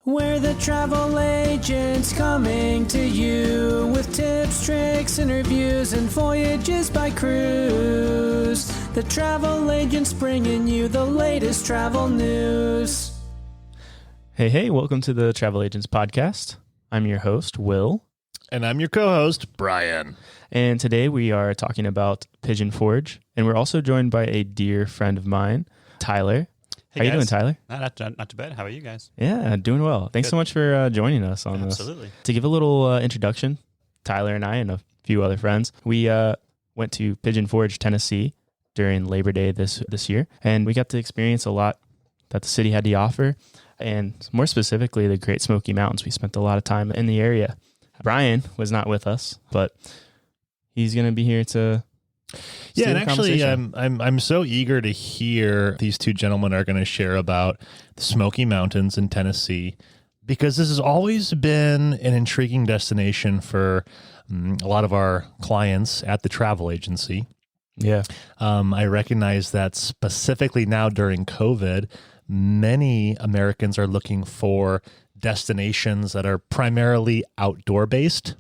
We're the travel agents coming to you with tips, tricks, interviews, and voyages by cruise. The travel agents bringing you the latest travel news. Hey, welcome to the Travel Agents Podcast. I'm your host, Will. And I'm your co-host, Brian. And today we are talking about Pigeon Forge. And we're also joined by a dear friend of mine, Tyler. Hey, How guys. you doing, Tyler? Not too bad. How are you guys? Yeah, doing well. Thanks Good. so much for joining us on Absolutely. this. To give a little introduction, Tyler and I and a few other friends, we went to Pigeon Forge, Tennessee during Labor Day this year. And we got to experience a lot that the city had to offer. And more specifically, the Great Smoky Mountains. We spent a lot of time in the area. Brian was not with us, but he's going to be here to... Yeah, and actually, I'm so eager to hear these two gentlemen are going to share about the Smoky Mountains in Tennessee, because this has always been an intriguing destination for a lot of our clients at the travel agency. Yeah. I recognize that specifically now during COVID, many Americans are looking for destinations that are primarily outdoor based,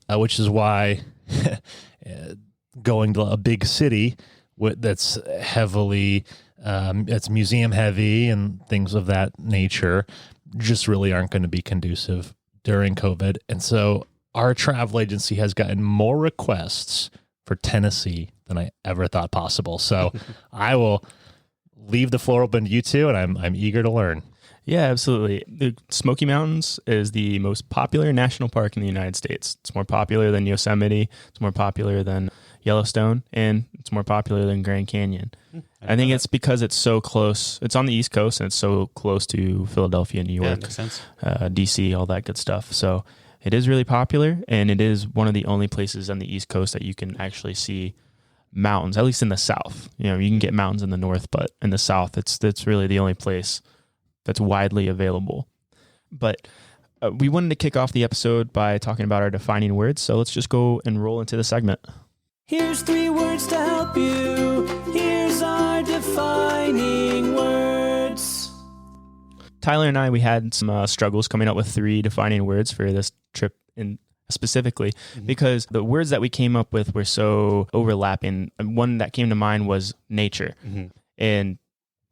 which is why going to a big city that's heavily, it's museum heavy and things of that nature just really aren't going to be conducive during COVID. And so our travel agency has gotten more requests for Tennessee than I ever thought possible. So I will leave the floor open to you two, and I'm eager to learn. Yeah, absolutely. The Smoky Mountains is the most popular national park in the United States. It's more popular than Yosemite. It's more popular than Yellowstone, and it's more popular than Grand Canyon. I think it's because it's so close. It's on the East Coast, and it's so close to Philadelphia, New York, Yeah, makes sense. DC, all that good stuff. So it is really popular, and it is one of the only places on the East Coast that you can actually see mountains, at least in the South. You know, you can get mountains in the North, but in the South, it's really the only place that's widely available. But we wanted to kick off the episode by talking about our defining words. So let's just go and roll into the segment. Here's 3 words to help you. Here's our defining words. Tyler and I, we had some struggles coming up with 3 defining words for this trip in specifically because the words that we came up with were so overlapping. And one that came to mind was nature. And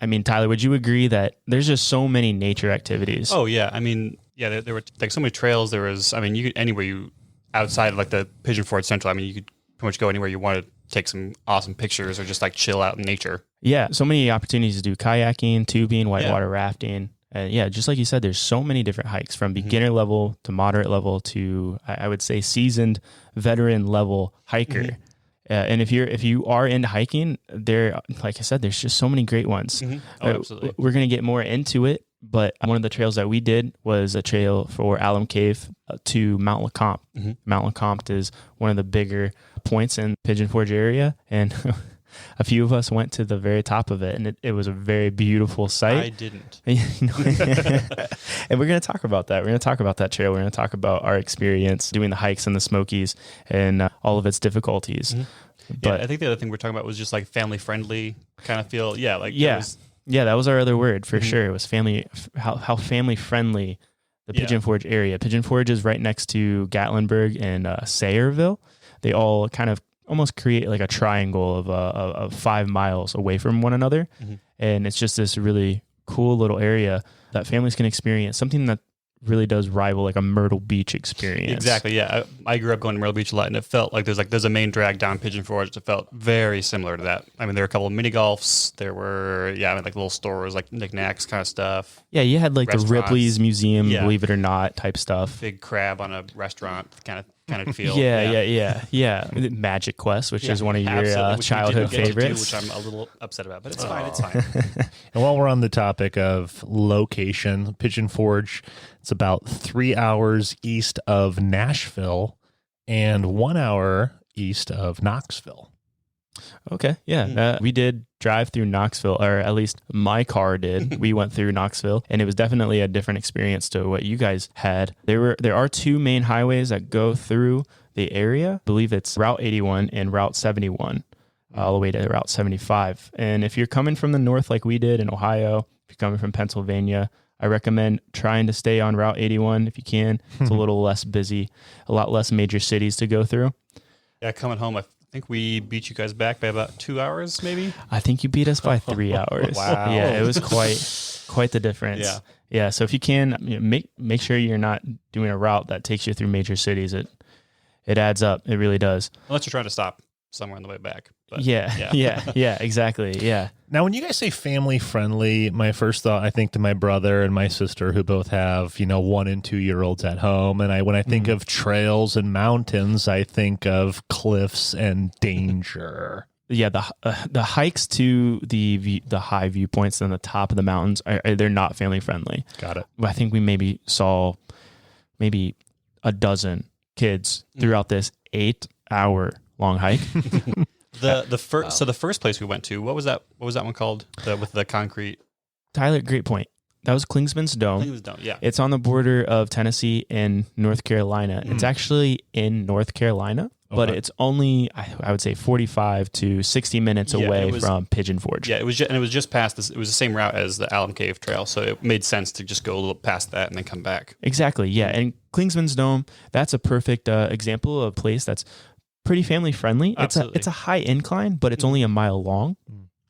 I mean, Tyler, would you agree that there's just so many nature activities? Oh, yeah. I mean, yeah, there were like so many trails. There was, I mean, you could anywhere you, outside of like the Pigeon Forge Central, I mean, you could pretty much go anywhere you want to take some awesome pictures or just like chill out in nature. Yeah, so many opportunities to do kayaking, tubing, whitewater rafting. And yeah, just like you said, there's so many different hikes from beginner level to moderate level to, I would say, seasoned veteran level hiker. And if you are into hiking, there, like I said, there's just so many great ones. Oh, absolutely. We're going to get more into it, but one of the trails that we did was a trail for Alum Cave to Mount Leconte. Mount Leconte is one of the bigger points in Pigeon Forge area, and a few of us went to the very top of it, and it was a very beautiful sight. I didn't. And we're going to talk about that. We're going to talk about that trail. We're going to talk about our experience doing the hikes in the Smokies and all of its difficulties. But I think the other thing we're talking about was just like family friendly kind of feel. Yeah. Like, yeah, that was our other word for sure. It was family, how family friendly the Pigeon Forge area. Pigeon Forge is right next to Gatlinburg and Sayreville. They all kind of almost create like a triangle of 5 miles away from one another. And it's just this really cool little area that families can experience, something that really does rival like a Myrtle Beach experience. Exactly. Yeah. I grew up going to Myrtle Beach a lot, and it felt like there's a main drag down Pigeon Forge. It felt very similar to that. I mean, there were a couple of mini golfs. There were, like little stores, like knickknacks kind of stuff. Yeah. You had like the Ripley's Museum, Yeah. believe it or not, type stuff. Big crab on a restaurant kind of feel. Yeah. Magic Quest, which is one of your which childhood we didn't get to do, favorites. which I'm a little upset about, but it's fine. It's fine. And while we're on the topic of location, Pigeon Forge, it's about 3 hours east of Nashville and 1 hour east of Knoxville. Okay. Yeah. We did drive through Knoxville, or at least my car did. We went through Knoxville, and it was definitely a different experience to what you guys had. There are 2 main highways that go through the area. I believe it's Route 81 and Route 71, all the way to Route 75. And if you're coming from the north like we did in Ohio, if you're coming from Pennsylvania, I recommend trying to stay on Route 81 if you can. It's a little less busy, a lot less major cities to go through. Yeah, coming home, I think we beat you guys back by about 2 hours, maybe. I think you beat us by 3 hours. Wow. Yeah, it was quite the difference. Yeah. Yeah. So if you can, make sure you're not doing a route that takes you through major cities. It adds up. It really does. Unless you're trying to stop somewhere on the way back. But, yeah, exactly. Yeah. Now, when you guys say family friendly, my first thought, I think to my brother and my sister who both have, 1 and 2 year olds at home. And when I think of trails and mountains, I think of cliffs and danger. Yeah, the hikes to the high viewpoints on the top of the mountains they're not family friendly. Got it. I think we maybe saw a dozen kids throughout this 8-hour long hike. So the first place we went to, what was that one called? With the concrete. Tyler, great point. That was Klingsman's Dome. Klingsman's Dome, yeah. It's on the border of Tennessee and North Carolina. It's actually in North Carolina, but it's only, I would say, 45 to 60 minutes away from Pigeon Forge. Yeah, it was just past this. It was the same route as the Alum Cave trail, so it made sense to just go a little past that and then come back. Exactly, yeah. And Klingsman's Dome, that's a perfect example of a place that's pretty family friendly. Absolutely. It's a high incline, but it's only a mile long,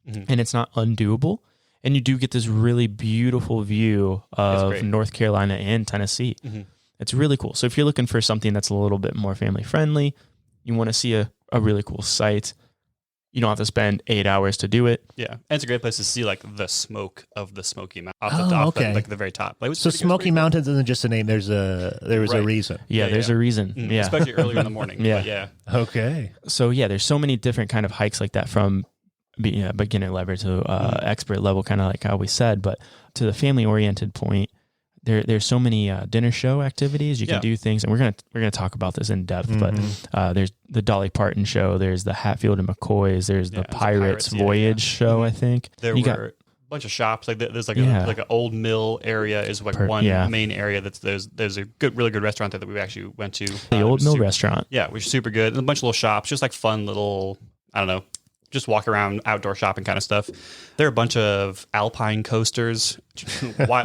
and it's not undoable. And you do get this really beautiful view of North Carolina and Tennessee. Mm-hmm. It's really cool. So if you're looking for something that's a little bit more family friendly, you want to see a really cool site, you don't have to spend 8 hours to do it. Yeah. And it's a great place to see like the smoke of the Smoky Mountains. Like the very top. Like, so Smoky Mountains isn't just a name. There was a reason. Yeah, there's a reason. Mm-hmm. Yeah. Especially earlier in the morning. Yeah. But yeah. Okay. So yeah, there's so many different kind of hikes like that, from beginner level to expert level, kind of like how we said. But to the family oriented point, there's so many dinner show activities you can do things, and we're gonna talk about this in depth. But there's the Dolly Parton show, there's the Hatfield and McCoys, there's the Pirates Voyage show. I think there were a bunch of shops. Like there's like an old mill area is like one main area. There's a really good restaurant there that we actually went to. The old mill restaurant. Yeah, which is super good. And a bunch of little shops, just like fun little, I don't know, just walk around outdoor shopping kind of stuff. There are a bunch of alpine coasters,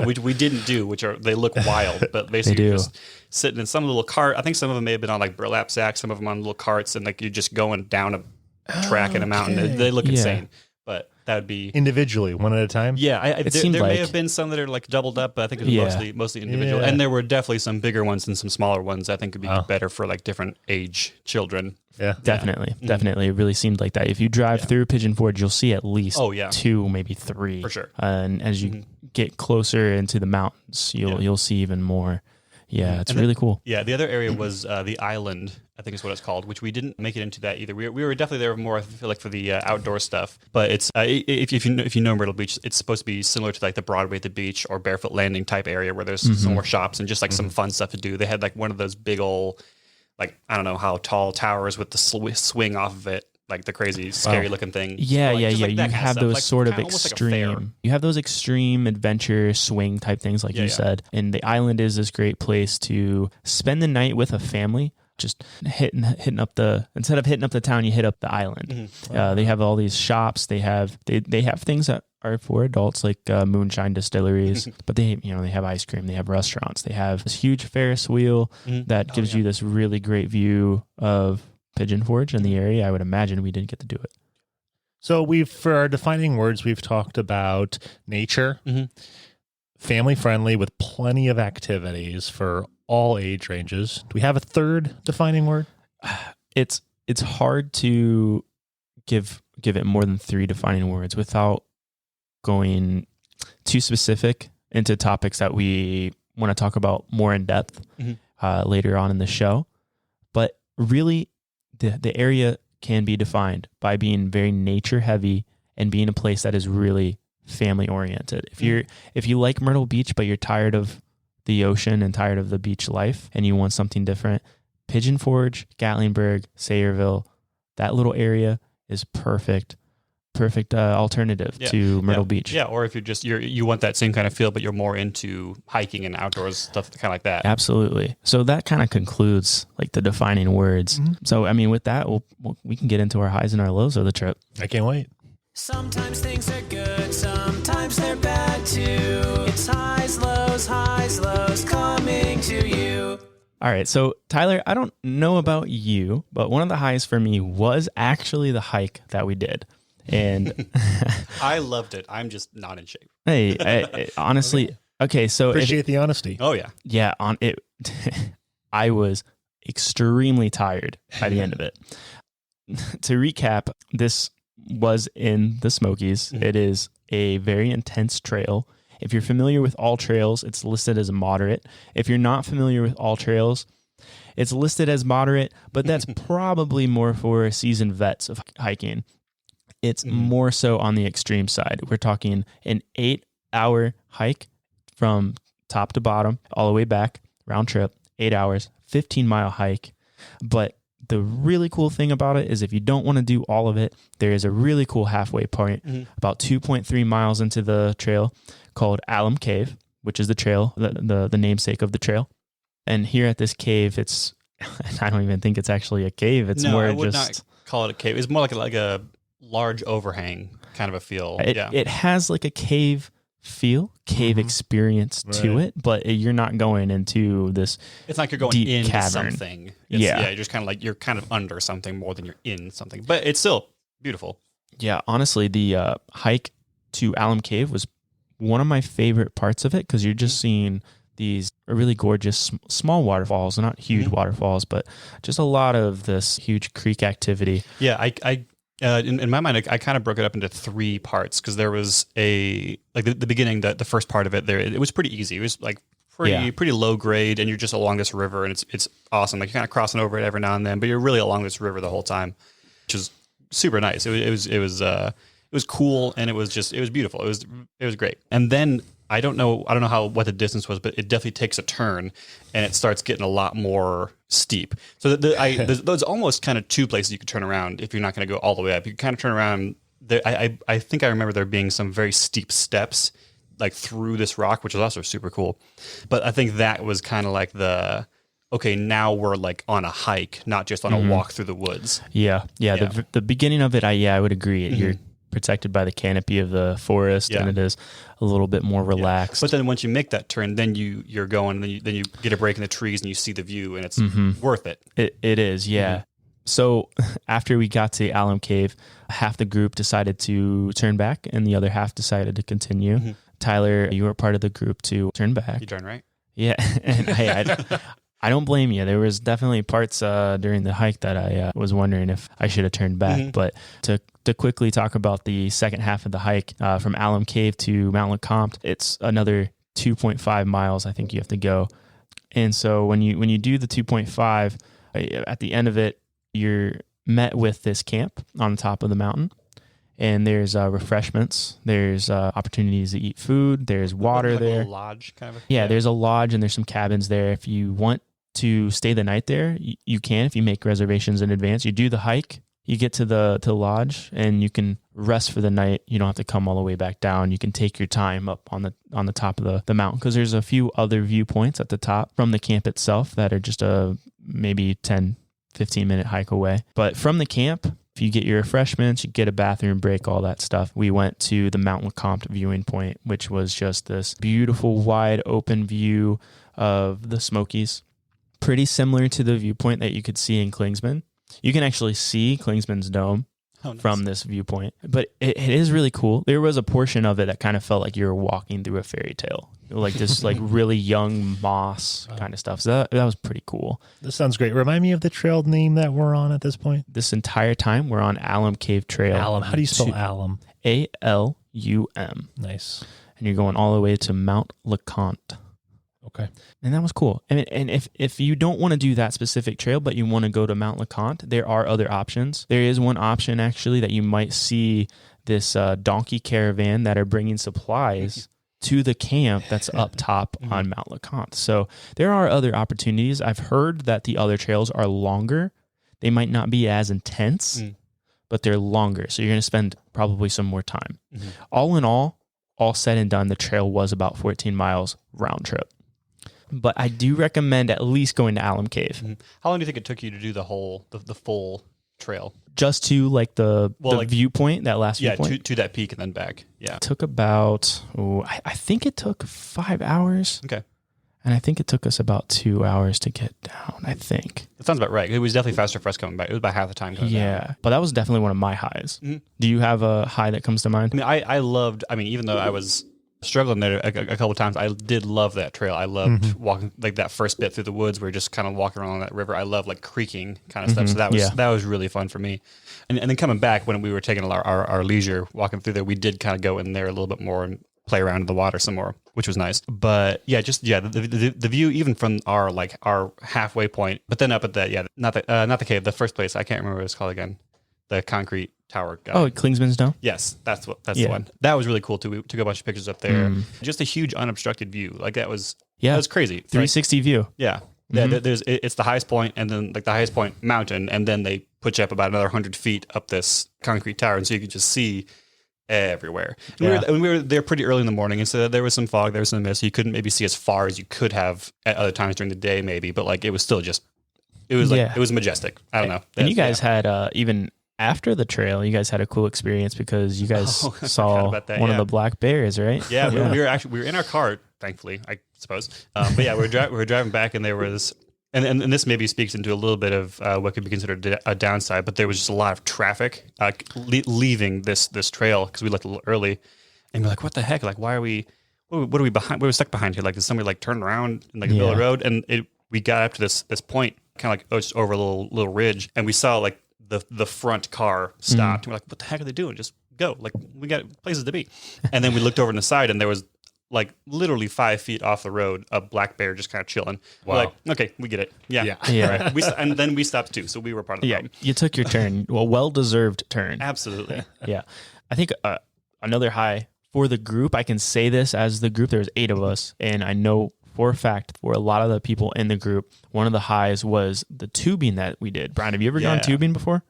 which we didn't do, they look wild, but basically you're just sitting in some little cart. I think some of them may have been on like burlap sacks, some of them on little carts, and like you're just going down a track in a mountain. They look insane, but that would be individually, one at a time. Yeah, there may have been some that are like doubled up, but I think it was mostly individual. Yeah. And there were definitely some bigger ones and some smaller ones. I think would be better for like different age children. Yeah, definitely. It really seemed like that. If you drive through Pigeon Forge, you'll see at least 2, maybe 3 for sure. And as you get closer into the mountains, you'll see even more. Yeah, it's really cool. Yeah, the other area was the island, I think is what it's called, which we didn't make it into that either. We were definitely there more, I feel like, for the outdoor stuff. But it's if you know Myrtle Beach, it's supposed to be similar to like the Broadway at the beach or Barefoot Landing type area where there's some more shops and just like some fun stuff to do. They had like one of those big old, like, I don't know how tall towers with the swing off of it. Like the crazy, scary looking thing. Yeah, like, you have those like, sort of extreme. Like you have those extreme adventure swing type things, like you said. And the island is this great place to spend the night with a family. Just hitting up instead of hitting up the town, you hit up the island. Mm-hmm. They have all these shops. They have things that are for adults, like moonshine distilleries, but they have ice cream. They have restaurants. They have this huge Ferris wheel that gives you this really great view of Pigeon Forge in the area. I would imagine we didn't get to do it. So for our defining words, we've talked about nature, family friendly with plenty of activities for all age ranges. Do we have a third defining word? It's hard to give it more than 3 defining words without going too specific into topics that we want to talk about more in depth later on in the show. But really, the area can be defined by being very nature heavy and being a place that is really family oriented. If you like Myrtle Beach, but you're tired of the ocean and tired of the beach life and you want something different, Pigeon Forge, Gatlinburg, Sayreville, that little area is perfect alternative to Myrtle Beach. Yeah, or if you want that same kind of feel, but you're more into hiking and outdoors stuff, kind of like that. Absolutely. So that kind of concludes like the defining words. So I mean, with that, we can get into our highs and our lows of the trip. I can't wait. Sometimes things are good, sometimes they're bad too. It's highs, lows coming to you. All right, so Tyler, I don't know about you, but one of the highs for me was actually the hike that we did. And I loved it. I'm just not in shape. hey, honestly, okay, so Appreciate the honesty. Oh yeah. yeah, on it I was extremely tired by the end of it. To recap, this was in the Smokies. Mm-hmm. It is a very intense trail. If you're familiar with all trails, it's listed as moderate. If you're not familiar with all trails, it's listed as moderate, but that's probably more for seasoned vets of hiking. It's more so on the extreme side. We're talking an 8-hour hike from top to bottom, all the way back, round trip, 8 hours, 15-mile hike. But the really cool thing about it is if you don't want to do all of it, there is a really cool halfway point about 2.3 miles into the trail called Alum Cave, which is the trail, the namesake of the trail. And here at this cave, it's, I don't even think it's actually a cave. It's more I would just not call it a cave. It's more like a large overhang kind of a feel. It has like a cave feel, cave experience to it, but you're not going into this. It's like you're going deep into cavern. something. You're just kind of like you're kind of under something more than you're in something, but it's still beautiful. Yeah, honestly, the hike to Alum Cave was one of my favorite parts of it because you're just seeing these really gorgeous small waterfalls, not huge waterfalls, but just a lot of this huge creek activity. Yeah, I in my mind, I kind of broke it up into 3 parts because there was the beginning, the first part of it there, it was pretty easy. It was like pretty low grade, and you're just along this river, and it's awesome. Like you're kind of crossing over it every now and then, but you're really along this river the whole time, which is super nice. It was cool, and it was beautiful. It was great. And then I don't know what the distance was, but it definitely takes a turn, and it starts getting a lot more steep. So there's almost kind of 2 places you could turn around if you're not going to go all the way up. You can kind of turn around. I think I remember there being some very steep steps like through this rock, which was also super cool. But I think that was kind of like okay, now we're like on a hike, not just on a walk through the woods. Yeah. The beginning of it, I would agree. You're protected by the canopy of the forest, and it is a little bit more relaxed. But then once you make that turn, then you're going, and then you get a break in the trees, and you see the view, and it's worth it. It is, yeah. So after we got to Alum Cave, half the group decided to turn back, and the other half decided to continue. Tyler, you were part of the group to turn back. You darn right. Yeah, and hey, I don't blame you. There was definitely parts during the hike that I was wondering if I should have turned back. But to quickly talk about the second half of the hike from Alum Cave to Mount Leconte, it's another 2.5 miles I think you have to go. And so when you do the 2.5, at the end of it, you're met with this camp on the top of the mountain. And there's refreshments. There's opportunities to eat food. There's water like there. A lodge kind of. Yeah, there's a lodge and there's some cabins there. If you want to stay the night there, you can if you make reservations in advance. You do the hike, you get to the lodge, and you can rest for the night. You don't have to come all the way back down. You can take your time up on the top of the mountain because there's a few other viewpoints at the top from the camp itself that are just a maybe 10-15 minute hike away. But from the camp, if you get your refreshments, you get a bathroom break, all that stuff. We went to the Mount Leconte viewing point, which was just this beautiful, wide open view of the Smokies. Pretty similar to the viewpoint that you could see in Klingsman. You can actually see Klingsman's dome from this viewpoint, but it is really cool. There was a portion of it that kind of felt like you were walking through a fairy tale, like this like really young moss kind of stuff. So that was pretty cool. This sounds great. Remind me of the trail name that we're on at this point. This entire time we're on Alum Cave Trail. Alum. How do you spell alum? ALUM. Nice. And you're going all the way to Mount Leconte. Okay. And that was cool. And if you don't want to do that specific trail, but you want to go to Mount Leconte, there are other options. There is one option actually that you might see this donkey caravan that are bringing supplies to the camp that's up top on Mount Leconte. So there are other opportunities. I've heard that the other trails are longer. They might not be as intense, but they're longer. So you're going to spend probably some more time. All in all said and done, the trail was about 14 miles round trip. But I do recommend at least going to Alum Cave. How long do you think it took you to do the full trail? Just to like the like, viewpoint, that last yeah, viewpoint? to that peak and then back. Yeah. It took about, I think it took 5 hours. Okay. And I think it took us about 2 hours to get down, I think. That sounds about right. It was definitely faster for us coming back. It was about half the time coming down. Yeah. But that was definitely one of my highs. Mm-hmm. Do you have a high that comes to mind? I mean, I loved, even though I was struggling there a couple of times, I did love that trail. I loved walking, like that first bit through the woods where you're just kind of walking around that river. I love like creaking kind of stuff. So that was really fun for me. And then coming back when we were taking our leisure walking through there, we did kind of go in there a little bit more and play around in the water some more, which was nice. But the view even from our halfway point, but then up at not the cave, the first place, I can't remember what it's called again, the concrete tower guy. Oh, Klingsman's Dome? Yes, that's the one. That was really cool too. We took a bunch of pictures up there. Just a huge unobstructed view. Like that was crazy. 360 view. Yeah. Yeah, it's the highest point, and then like the highest point mountain, and then they put you up about another 100 feet up this concrete tower, and so you could just see everywhere. And we were there pretty early in the morning, and so there was some fog, there was some mist, so you couldn't maybe see as far as you could have at other times during the day, maybe, but like it was still just, it was majestic. I don't know. And you guys had even after the trail, you guys had a cool experience because you guys saw one of the black bears, right? Yeah, we were in our car, thankfully, I suppose. But yeah, we were driving back, and there was, and this maybe speaks into a little bit of what could be considered a downside, but there was just a lot of traffic leaving this trail because we left a little early, and we're like, what the heck? Like, why are we? What are we behind? What are we stuck behind here? Like, did somebody like turn around in like the middle of the road? And we got up to this point, kind of like just over a little ridge, and we saw like the front car stopped. And we're like, what the heck are they doing? Just go. Like, we got places to be. And then we looked over on the side, and there was like literally 5 feet off the road, a black bear just kind of chilling. Wow. We're like, okay, we get it. Yeah. Right. And then we stopped too, so we were part of the problem. You took your turn. Well-deserved turn. Absolutely. Yeah. I think another high for the group, I can say this as the group, there was 8 of us, and I know for a fact for a lot of the people in the group, one of the highs was the tubing that we did. Brian, have you ever gone tubing before?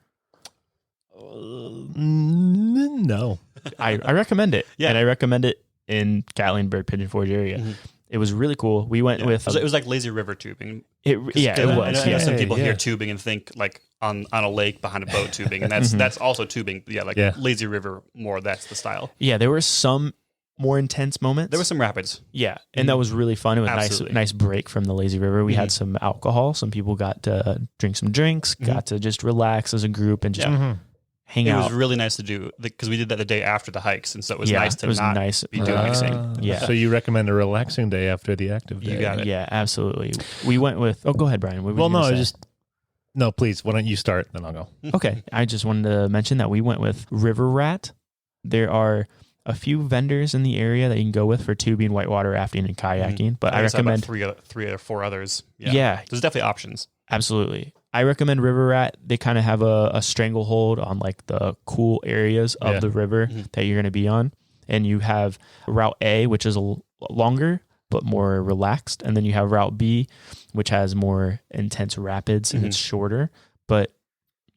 No. I recommend it. Yeah. And I recommend it in Gatlinburg, Pigeon Forge area. Mm-hmm. It was really cool. We went with... it was like lazy river tubing. It was. I know some people hear tubing and think like on a lake behind a boat tubing, and that's also tubing. Lazy river more, that's the style. Yeah, there were some more intense moments. There were some rapids. Yeah, and that was really fun. It was a nice break from the lazy river. We had some alcohol. Some people got to drink some drinks, got to just relax as a group and just hang out. It was really nice to do because we did that the day after the hikes, and so it was nice to be doing anything. Yeah. So you recommend a relaxing day after the active day? You got it. Yeah, absolutely. We went with... Oh, go ahead, Brian. No, please. Why don't you start, then I'll go. Okay. I just wanted to mention that we went with River Rat. There are a few vendors in the area that you can go with for tubing, whitewater rafting, and kayaking. But I recommend... three or four others. Yeah. There's definitely options. Absolutely. I recommend River Rat. They kind of have a stranglehold on like the cool areas of the river that you're going to be on. And you have Route A, which is longer but more relaxed. And then you have Route B, which has more intense rapids and it's shorter, but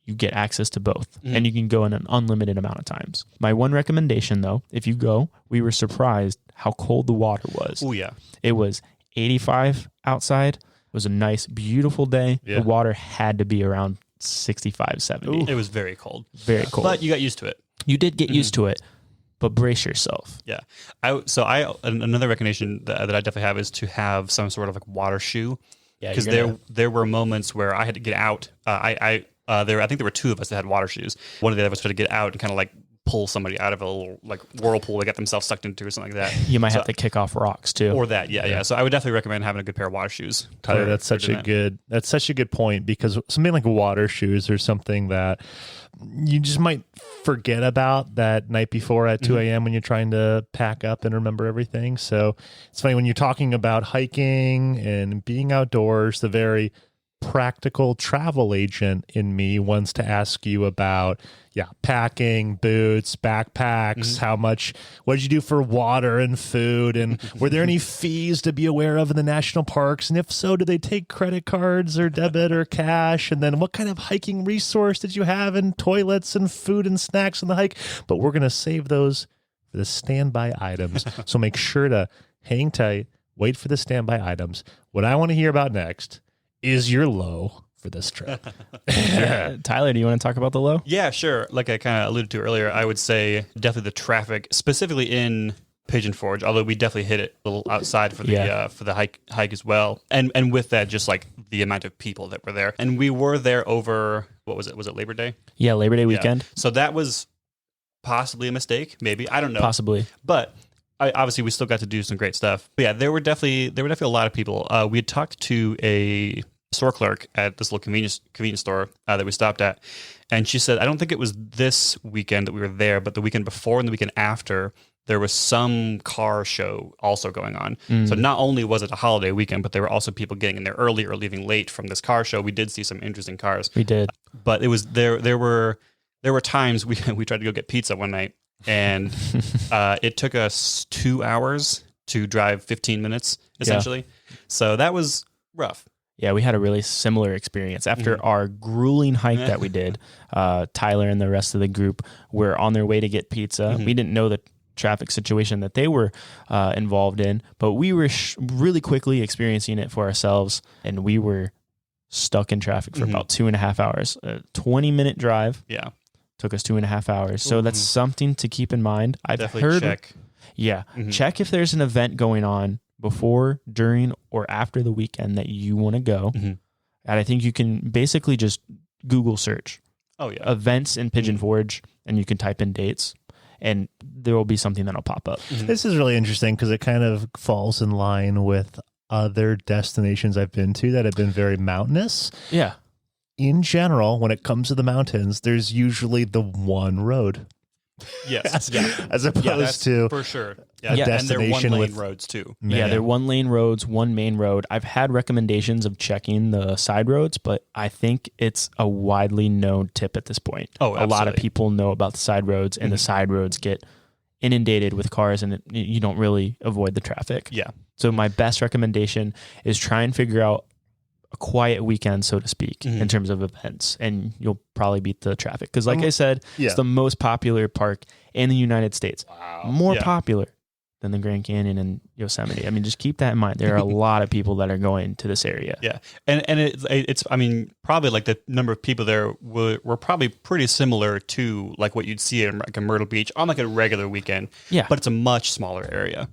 you get access to both and you can go in an unlimited amount of times. My one recommendation though, if you go, we were surprised how cold the water was. Oh yeah. It was 85 outside. It was a nice, beautiful day. Yeah. The water had to be around 65, 70. Ooh. It was very cold. Very cold. But you got used to it. You did get used to it, but brace yourself. Yeah. Another recommendation that I definitely have is to have some sort of like water shoe. Yeah. Because there were moments where I had to get out. I think there were 2 of us that had water shoes. One of the other of us had to get out and kind of like pull somebody out of a little like whirlpool they got themselves sucked into or something like that. You might have to kick off rocks too. Or that, yeah. So I would definitely recommend having a good pair of water shoes. Tyler, that's such a good point, because something like water shoes are something that you just might forget about that night before at 2 a.m. when you're trying to pack up and remember everything. So it's funny when you're talking about hiking and being outdoors, the very practical travel agent in me wants to ask you about packing, boots, backpacks, what did you do for water and food, and were there any fees to be aware of in the national parks, and if so, do they take credit cards or debit or cash, and then what kind of hiking resource did you have, and toilets and food and snacks on the hike? But we're going to save those for the standby items, so make sure to hang tight, wait for the standby items. What I want to hear about next is your low for this trip. Tyler, do you want to talk about the low? Yeah, sure. Like I kind of alluded to earlier, I would say definitely the traffic, specifically in Pigeon Forge, although we definitely hit it a little outside for the hike as well. And with that, just like the amount of people that were there. And we were there over, what was it? Was it Labor Day? Yeah, Labor Day weekend. Yeah. So that was possibly a mistake, maybe. I don't know. Possibly. But obviously we still got to do some great stuff. But yeah, there were definitely a lot of people. We had talked to a store clerk at this little convenience store that we stopped at. And she said, I don't think it was this weekend that we were there, but the weekend before and the weekend after, there was some car show also going on. So not only was it a holiday weekend, but there were also people getting in there early or leaving late from this car show. We did see some interesting cars. We did. But it was there were times we tried to go get pizza one night, and it took us 2 hours to drive 15 minutes, essentially. Yeah. So that was rough. Yeah, we had a really similar experience. After our grueling hike that we did, Tyler and the rest of the group were on their way to get pizza. We didn't know the traffic situation that they were involved in, but we were really quickly experiencing it for ourselves, and we were stuck in traffic for about 2.5 hours. A 20-minute drive took us 2.5 hours. So that's something to keep in mind. I've heard, check. Yeah, check if there's an event going on before, during, or after the weekend that you want to go. And I think you can basically just Google search events in Pigeon Forge, and you can type in dates, and there will be something that'll pop up. This is really interesting because it kind of falls in line with other destinations I've been to that have been very mountainous. Yeah. In general, when it comes to the mountains, there's usually the one road. Yes. As opposed to for sure. a destination and they're one-lane with roads too. Yeah, they're 1-lane roads, one main road. I've had recommendations of checking the side roads, but I think it's a widely known tip at this point. Oh, absolutely. A lot of people know about the side roads, and the side roads get inundated with cars, and you don't really avoid the traffic. Yeah. So my best recommendation is try and figure out a quiet weekend, so to speak, in terms of events, and you'll probably beat the traffic. Because like I said, it's the most popular park in the United States. Wow. More popular than the Grand Canyon and Yosemite. I mean, just keep that in mind. There are a lot of people that are going to this area. Yeah. And it's I mean, probably like the number of people there were probably pretty similar to like what you'd see in like a Myrtle Beach on like a regular weekend. Yeah. But it's a much smaller area.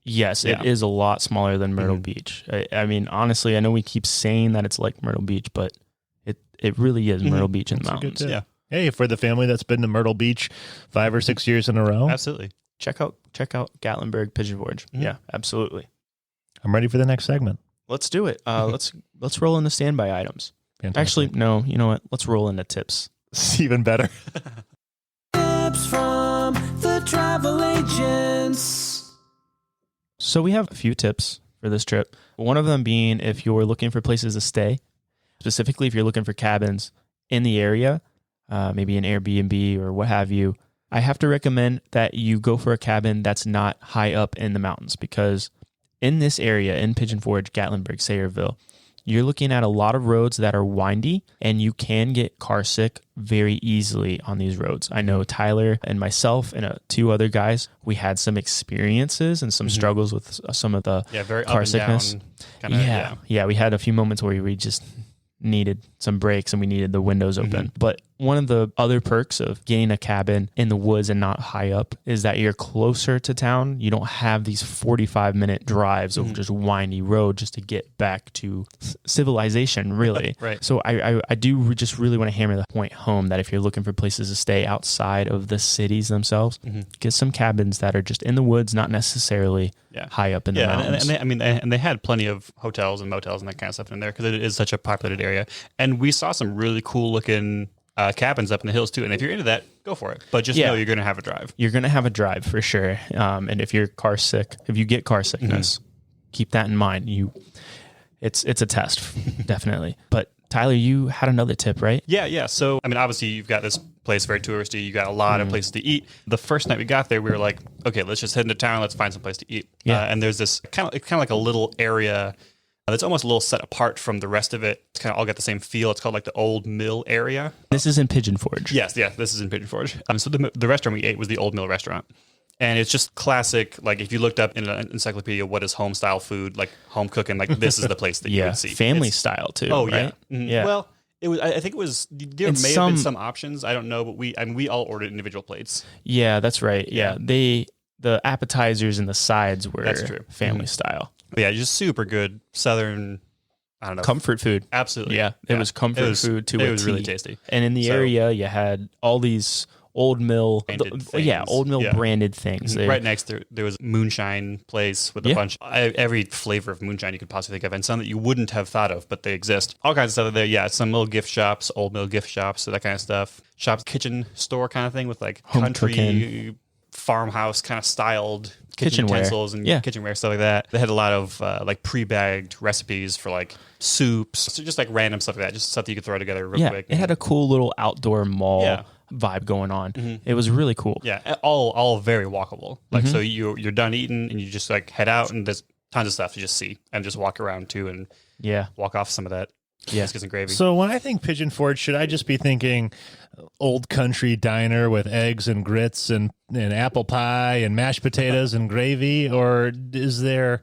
Yes, it is a lot smaller than Myrtle Beach. I mean, honestly, I know we keep saying that it's like Myrtle Beach, but it really is Myrtle Beach in the mountains. Yeah. Hey, for the family that's been to Myrtle Beach 5 or 6 years in a row. Absolutely. Check out Gatlinburg, Pigeon Forge. Yeah, absolutely. I'm ready for the next segment. Let's do it. Let's roll into standby items. Fantastic. Actually, no, you know what? Let's roll into tips. It's even better. Tips from the travel agents. So we have a few tips for this trip. One of them being if you're looking for places to stay, specifically if you're looking for cabins in the area, maybe an Airbnb or what have you, I have to recommend that you go for a cabin that's not high up in the mountains, because in this area, in Pigeon Forge, Gatlinburg, Sayreville, you're looking at a lot of roads that are windy, and you can get car sick very easily on these roads. I know Tyler and myself and 2 other guys, we had some experiences and some struggles with some of the very car up sickness. And down, yeah, we had a few moments where we just needed some breaks and we needed the windows open. But one of the other perks of getting a cabin in the woods and not high up is that you're closer to town. You don't have these 45-minute drives over just windy road just to get back to civilization, really. Right. So I do just really want to hammer the point home that if you're looking for places to stay outside of the cities themselves, get some cabins that are just in the woods, not necessarily high up in the mountains. And they had plenty of hotels and motels and that kind of stuff in there because it is such a populated area. And we saw some really cool looking cabins up in the hills too. And if you're into that, go for it. But just know you're going to have a drive. You're going to have a drive for sure. And if you're car sick, if you get car sickness, keep that in mind. It's a test, definitely. But Tyler, you had another tip, right? Yeah. So, I mean, obviously you've got this place very touristy. You got a lot of places to eat. The first night we got there, we were like, okay, let's just head into town. Let's find some place to eat. Yeah. And there's this kind of like a little area that's almost a little set apart from the rest of it. It's kind of all got the same feel. It's called like the Old Mill area. This is in Pigeon Forge. Yes, this is in Pigeon Forge. So the restaurant we ate was the Old Mill restaurant. And it's just classic, like if you looked up in an encyclopedia, what is home style food, like home cooking, like this is the place that you would see. Family style too. Oh, right? yeah. Yeah. Well, It was. I think it was. There And may have been some options. I don't know, but we all ordered individual plates. Yeah, that's right. Yeah, the appetizers and the sides were That's true. family style. But yeah, just super good Southern. I don't know. Comfort food. Absolutely. Yeah, it was comfort food to a It was really T. tasty. And in the area, you had all these Old Mill, Branded things. Old Mill branded things. Right next there was a moonshine place with a bunch, every flavor of moonshine you could possibly think of, and some that you wouldn't have thought of, but they exist. All kinds of stuff there. Yeah, some little gift shops, Old Mill gift shops, so that kind of stuff. Shops, kitchen store kind of thing with like Home country cooking. Farmhouse kind of styled kitchen Kitchenware. utensils and kitchenware, stuff like that. They had a lot of like pre-bagged recipes for like soups, so just like random stuff like that, just stuff that you could throw together real quick. It had a cool little outdoor mall vibe going on. It was really cool. Yeah, all very walkable. Like so you're done eating and you just like head out and there's tons of stuff to just see and just walk around too and walk off some of that. Biscuits and gravy. So when I think Pigeon Forge, should I just be thinking old country diner with eggs and grits and apple pie and mashed potatoes and gravy? Or is it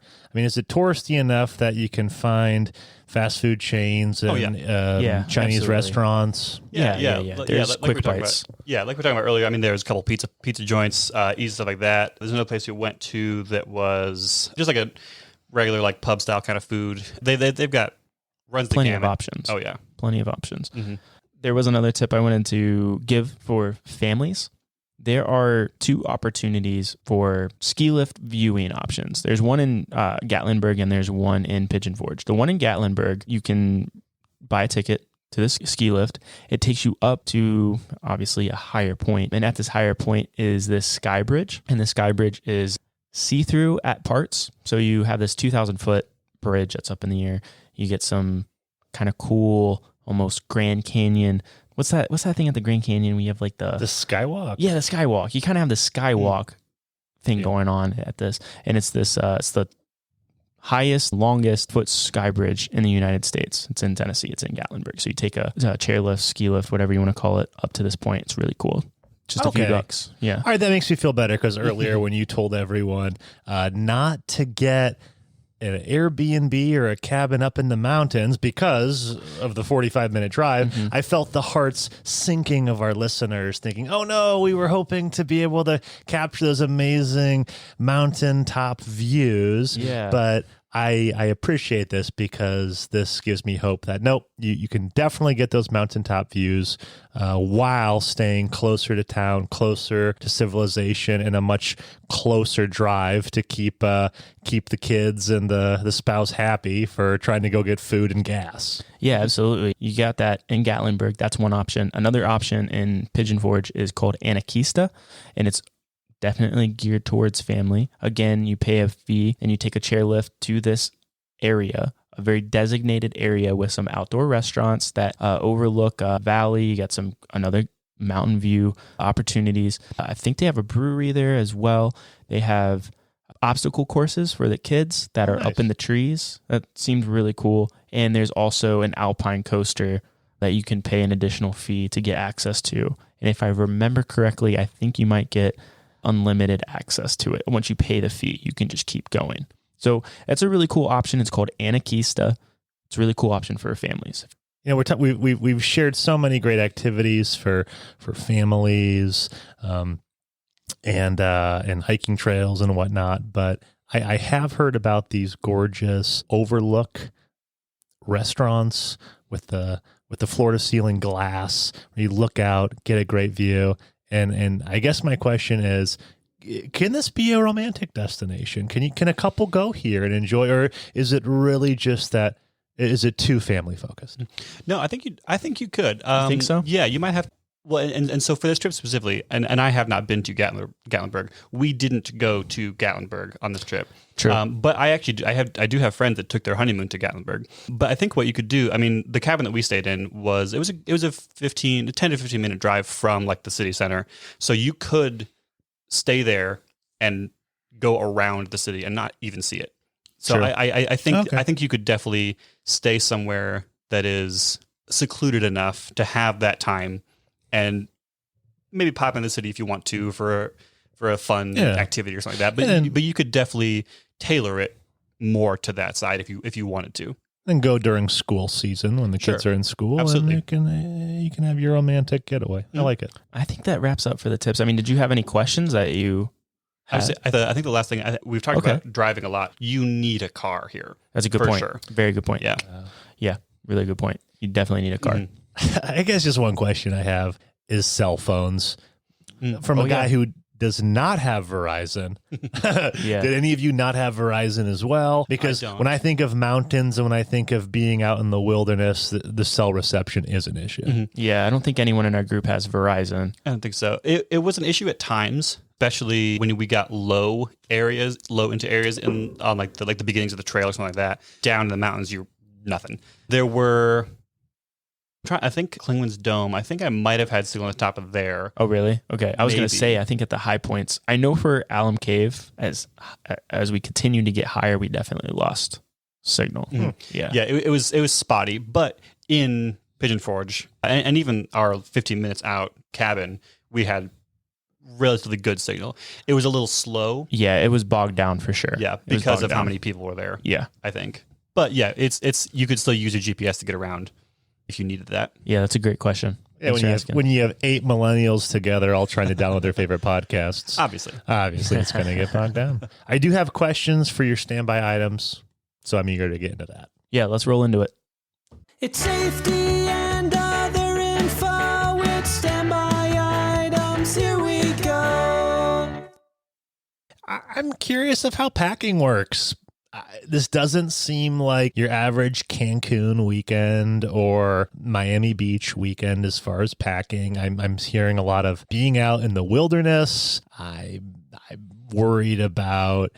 touristy enough that you can find fast food chains and Chinese absolutely. restaurants? Yeah. There's like quick we were talking bites. about. Yeah, like we were talking about earlier. I mean, there's a couple pizza joints, easy stuff like that. There's another place we went to that was just like a regular like pub style kind of food. They've got Plenty of options. Oh yeah, plenty of options. There was another tip I wanted to give for families. There are 2 opportunities for ski lift viewing options. There's one in Gatlinburg and there's one in Pigeon Forge. The one in Gatlinburg, you can buy a ticket to this ski lift. It takes you up to obviously a higher point. And at this higher point is this sky bridge. And the sky bridge is see-through at parts. So you have this 2,000-foot bridge that's up in the air. You get some kind of cool, almost Grand Canyon. What's that thing at the Grand Canyon? We have like the skywalk. Yeah, the skywalk. You kind of have the skywalk thing going on at this, and it's this. It's the highest, longest foot sky bridge in the United States. It's in Tennessee. It's in Gatlinburg. So you take a chairlift, ski lift, whatever you want to call it, up to this point. It's really cool. Just a few bucks. Yeah. All right, that makes me feel better because earlier when you told everyone not to get an Airbnb or a cabin up in the mountains because of the 45-minute drive, I felt the hearts sinking of our listeners thinking, oh no, we were hoping to be able to capture those amazing mountaintop views. Yeah. But I appreciate this because this gives me hope that nope, you can definitely get those mountaintop views while staying closer to town, closer to civilization, and a much closer drive to keep the kids and the spouse happy for trying to go get food and gas. Yeah, absolutely. You got that in Gatlinburg. That's one option. Another option in Pigeon Forge is called Anakeesta, and it's definitely geared towards family. Again, you pay a fee and you take a chairlift to this area, a very designated area with some outdoor restaurants that overlook a valley. You got another mountain view opportunities. I think they have a brewery there as well. They have obstacle courses for the kids that are up in the trees. That seems really cool. And there's also an alpine coaster that you can pay an additional fee to get access to. And if I remember correctly, I think you might get unlimited access to it. Once you pay the fee, you can just keep going. So that's a really cool option. It's called Anakeesta. It's a really cool option for families. You know, we've shared so many great activities for families, and hiking trails and whatnot. But I have heard about these gorgeous overlook restaurants with the floor to ceiling glass where you look out, get a great view. And I guess my question is, can this be a romantic destination? Can a couple go here and enjoy, or is it really just that? Is it too family focused? No, I think you could. You think so? Yeah, you might have. Well, and so for this trip specifically, and I have not been to Gatlinburg. We didn't go to Gatlinburg on this trip. True. But I do have friends that took their honeymoon to Gatlinburg. But I think what you could do, I mean, the cabin that we stayed in was a 10 to 15 minute drive from like the city center. So you could stay there and go around the city and not even see it. So Sure. I think you could definitely stay somewhere that is secluded enough to have that time, and maybe pop in the city if you want to for a fun activity or something like that. But you could definitely tailor it more to that side if you wanted to. And go during school season when the kids are in school. Absolutely. And you can have your romantic getaway. I like it. I think that wraps up for the tips. I mean, did you have any questions that you had? I think the last thing, we've talked about driving a lot. You need a car here. That's a good point. Sure. Very good point. Yeah. Yeah, really good point. You definitely need a car. I guess just one question I have is cell phones. From a guy who does not have Verizon. Did any of you not have Verizon as well? Because when I think of mountains and when I think of being out in the wilderness, the cell reception is an issue. Yeah, I don't think anyone in our group has Verizon. I don't think so. It was an issue at times, especially when we got low into areas on like the beginnings of the trail or something like that. Down in the mountains, you're nothing. There were... I think Klingman's Dome, I think I might have had signal on the top of there. Oh, really? Okay. I was going to say, I think at the high points, I know for Alum Cave, as we continue to get higher, we definitely lost signal. Yeah. Yeah, it was spotty, but in Pigeon Forge, and even our 15 minutes out cabin, we had relatively good signal. It was a little slow. Yeah, it was bogged down for sure. Yeah, because of how many people were there. Yeah. I think. But yeah, it's you could still use a GPS to get around if you needed that. Yeah, that's a great question. Yeah, when you have 8 millennials together all trying to download their favorite podcasts. Obviously it's going to get bogged down. I do have questions for your standby items, so I'm eager to get into that. Yeah, let's roll into it. It's safety and other info with standby items. Here we go. I'm curious of how packing works. This doesn't seem like your average Cancun weekend or Miami Beach weekend as far as packing. I'm hearing a lot of being out in the wilderness. I'm worried about,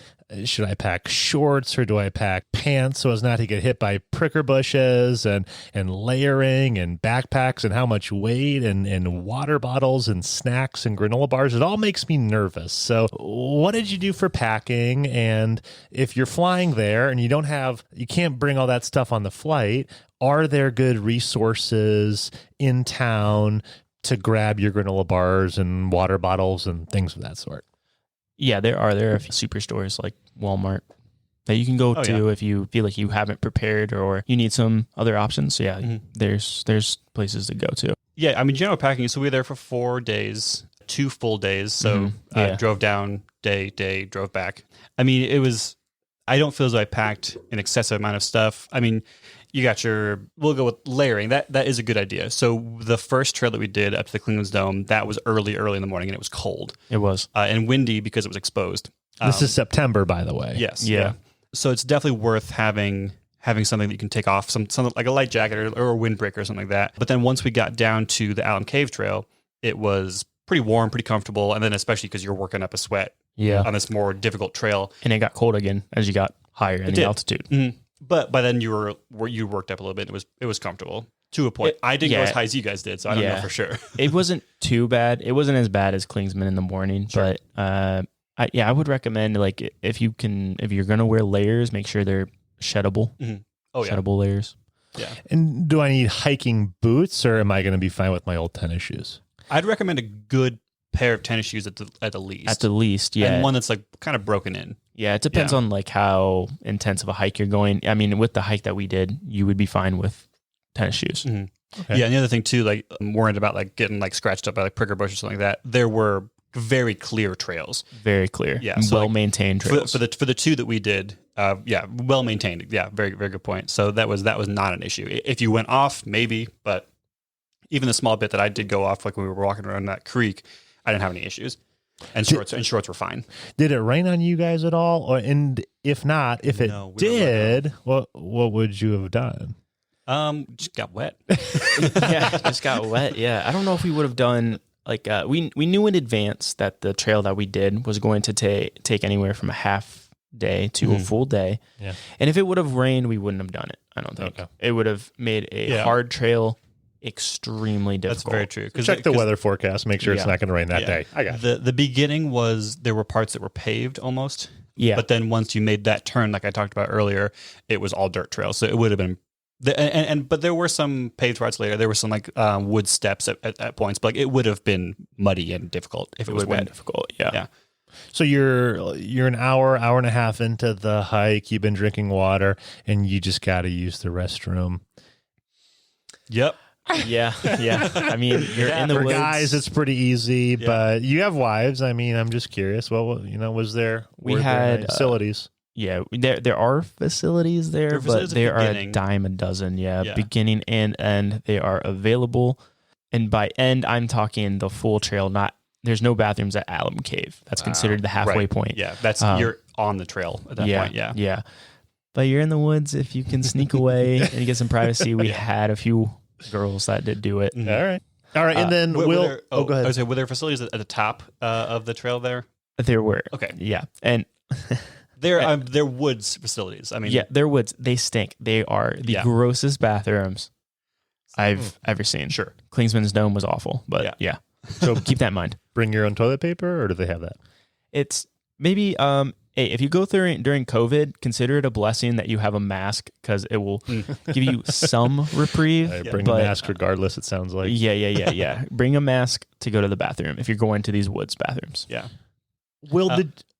should I pack shorts or do I pack pants so as not to get hit by pricker bushes, and layering and backpacks and how much weight and water bottles and snacks and granola bars. It all makes me nervous. So what did you do for packing? And if you're flying there and you can't bring all that stuff on the flight, are there good resources in town to grab your granola bars and water bottles and things of that sort? Yeah, there are a few superstores like Walmart that you can go to if you feel like you haven't prepared or you need some other options. So yeah, there's places to go to. Yeah, I mean, general packing. So we were there for 4 days, 2 full days. So drove down, day, drove back. I mean, I don't feel as though I packed an excessive amount of stuff. I mean, you got we'll go with layering. That is a good idea. So the first trail that we did up to the Klingman's Dome, that was early in the morning, and it was cold. It was. And windy because it was exposed. This is September, by the way. Yes. Yeah. So it's definitely worth having something that you can take off, something like a light jacket or a windbreaker or something like that. But then once we got down to the Alum Cave trail, it was pretty warm, pretty comfortable. And then especially because you're working up a sweat on this more difficult trail. And it got cold again as you got higher in the altitude. Mm-hmm. But by then you worked up a little bit. It was comfortable to a point. I didn't go as high as you guys did, so I don't know for sure. It wasn't too bad. It wasn't as bad as Klingsman in the morning, but I would recommend, like, if you're gonna wear layers, make sure they're sheddable. Sheddable layers. Yeah. And do I need hiking boots, or am I going to be fine with my old tennis shoes? I'd recommend a good pair of tennis shoes at the least. At the least, yeah. And one that's like kind of broken in. Yeah, it depends on like how intense of a hike you're going. I mean, with the hike that we did, you would be fine with tennis shoes. Mm-hmm. Okay. Yeah, and the other thing too, like, I'm worried about like getting like scratched up by like pricker bush or something like that. There were very clear trails. Very clear. Yeah. So well-maintained trails. For the 2 that we did, well-maintained. Yeah, very, very good point. So that was not an issue. If you went off, maybe, but even the small bit that I did go off, like when we were walking around that creek, I didn't have any issues. And shorts were fine. Did it rain on you guys at all? And if not, if it did, what would you have done? Just got wet. Just got wet. Yeah. I don't know if we would have done like, we knew in advance that the trail that we did was going to take anywhere from a half day to a full day. Yeah. And if it would have rained, we wouldn't have done it. I don't think. It would have made a hard trail extremely difficult. That's very true. Check the weather forecast. Make sure it's not going to rain that day. I got it. The beginning there were parts that were paved almost. Yeah. But then once you made that turn, like I talked about earlier, it was all dirt trails. So it would have been, but there were some paved parts later. There were some like wood steps at points, but like, it would have been muddy and difficult if it was wet. Difficult. Yeah. So you're an hour and a half into the hike. You've been drinking water, and you just got to use the restroom. Yep. Yeah. I mean, you're in the For woods. guys, it's pretty easy, but you have wives. I mean, I'm just curious. Well, was there? We were there had facilities. Yeah, there are facilities there, but there are a dime a dozen. Yeah, beginning and end, they are available. And by end, I'm talking the full trail. There's no bathrooms at Alum Cave. That's considered the halfway point. Yeah, that's you're on the trail at that point. Yeah. But you're in the woods. If you can sneak away and get some privacy, we had a few girls that did do it. Mm-hmm. All right, and then go ahead. I was were there facilities at the top of the trail there? There were. Okay. Yeah, and they're woods facilities. I mean, yeah, they're woods. They stink. They are the grossest bathrooms I've ever seen. Sure. Klingsman's Dome was awful, but yeah. So keep that in mind. Bring your own toilet paper, or do they have that? It's maybe if you go through during COVID, consider it a blessing that you have a mask because it will give you some reprieve. Bring a mask regardless, it sounds like. Yeah. Bring a mask to go to the bathroom if you're going to these woods bathrooms. Yeah.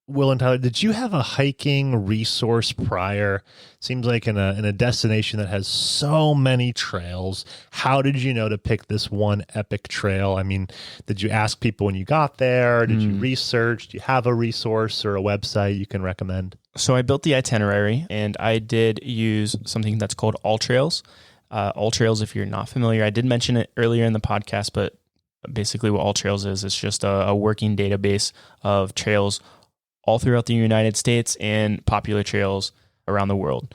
Will and Tyler, did you have a hiking resource prior? Seems like in a destination that has so many trails, how did you know to pick this one epic trail? I mean, did you ask people when you got there? Did you research? Do you have a resource or a website you can recommend? So I built the itinerary, and I did use something that's called All Trails. All Trails, if you're not familiar, I did mention it earlier in the podcast, but basically what All Trails is, it's just a working database of trails all throughout the United States and popular trails around the world.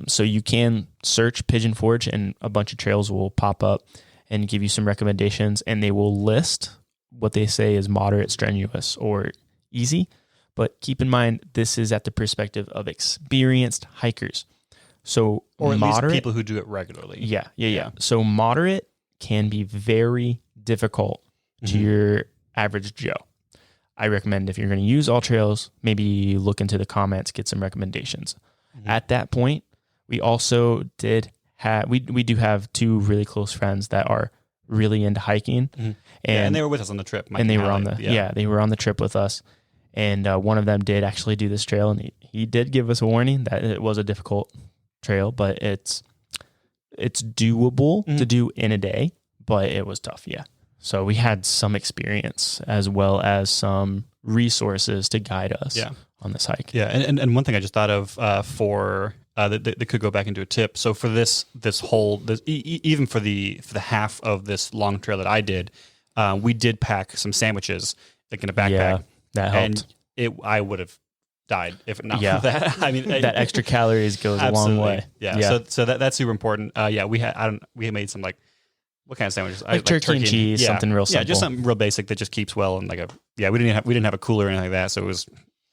So you can search Pigeon Forge and a bunch of trails will pop up and give you some recommendations, and they will list what they say is moderate, strenuous, or easy. But keep in mind, this is at the perspective of experienced hikers. So or at moderate, least people who do it regularly. Yeah. So moderate can be very difficult to your average Joe. I recommend if you're going to use All Trails, maybe look into the comments, get some recommendations. At that point, we also did have, we do have two really close friends that are really into hiking. And they were with us on the trip. Mike and they and were on Hallie. they were on the trip with us. And one of them did actually do this trail, and he did give us a warning that it was a difficult trail, but it's doable to do in a day, but it was tough. Yeah. So we had some experience as well as some resources to guide us on this hike. Yeah, and one thing I just thought of for that could go back into a tip. So for this whole even for the half of this long trail that I did, we did pack some sandwiches like in a backpack. Yeah, that helped. And I would have died if not for that. I mean, that extra calories goes a long way. Yeah. So that's super important. We had made some like. What kind of sandwiches? Like turkey and cheese, something real simple. Yeah, just something real basic that just keeps well and we didn't have a cooler or anything like that, so it was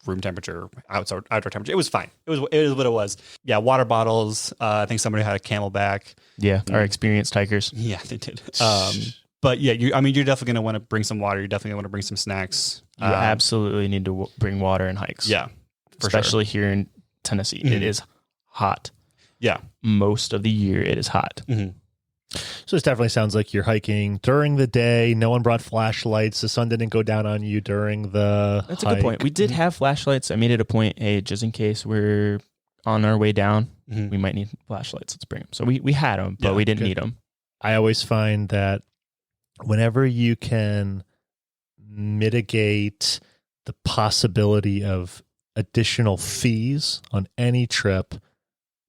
room temperature, outdoor temperature. It was fine. It was what it was. Yeah, water bottles. I think somebody had a Camelback. Yeah, our experienced hikers. Yeah, they did. But yeah, you're definitely going to want to bring some water. You're definitely going to want to bring some snacks. You absolutely need to bring water in hikes. Yeah, especially here in Tennessee. It is hot. Yeah, most of the year it is hot. So this definitely sounds like you're hiking during the day. No one brought flashlights. The sun didn't go down on you during the That's a good point. We did have flashlights. I made it a point, hey, just in case we're on our way down, we might need flashlights. Let's bring them. So we had them, but we didn't need them. I always find that whenever you can mitigate the possibility of additional fees on any trip,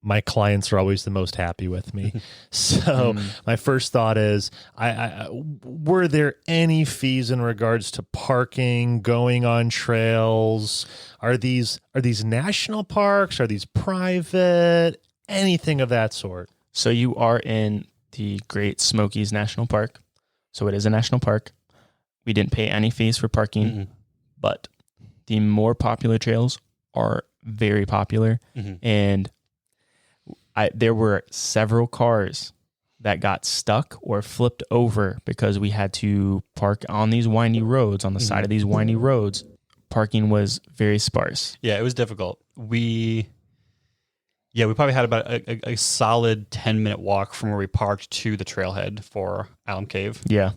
my clients are always the most happy with me. So my first thought is, were there any fees in regards to parking, going on trails? Are these national parks? Are these private? Anything of that sort? So you are in the Great Smokies National Park. So it is a national park. We didn't pay any fees for parking, but the more popular trails are very popular. And there were several cars that got stuck or flipped over because we had to park on these windy roads, on the side of these windy roads. Parking was very sparse. Yeah, it was difficult. We probably had about a solid 10-minute walk from where we parked to the trailhead for Alum Cave. Yeah.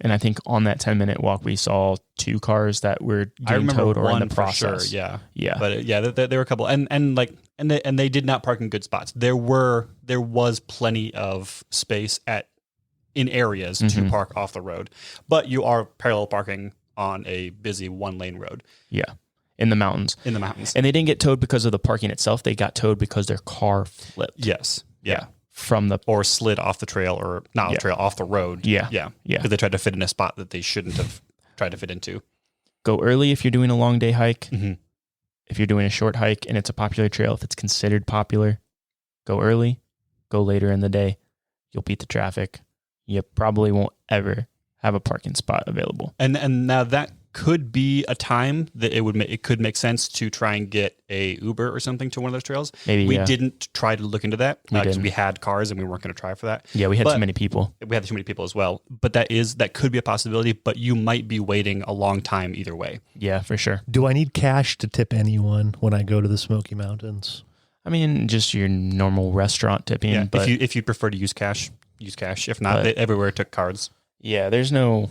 And I think on that 10-minute walk, we saw 2 cars that were I getting remember towed or in one the for process. sure. Yeah. But there were a couple, and they did not park in good spots. There was plenty of space in areas to park off the road, but you are parallel parking on a busy 1-lane road. Yeah. In the mountains. In the mountains. And they didn't get towed because of the parking itself. They got towed because their car flipped. Yes. Yeah. From the or slid off the trail, or not off the trail, off the road. Yeah. Because they tried to fit in a spot that they shouldn't have tried to fit into. Go early if you're doing a long day hike. Mm-hmm. If you're doing a short hike and it's a popular trail, if it's considered popular, go early. Go later in the day. You'll beat the traffic. You probably won't ever have a parking spot available. And now that could be a time that it could make sense to try and get a Uber or something to one of those trails. Maybe we didn't try to look into that because we had cars and we weren't going to try for that. Yeah, we had too many people. We had too many people as well. But that could be a possibility. But you might be waiting a long time either way. Yeah, for sure. Do I need cash to tip anyone when I go to the Smoky Mountains? I mean, just your normal restaurant tipping. Yeah, but if you prefer to use cash, use cash. If not, everywhere took cards. Yeah, there's no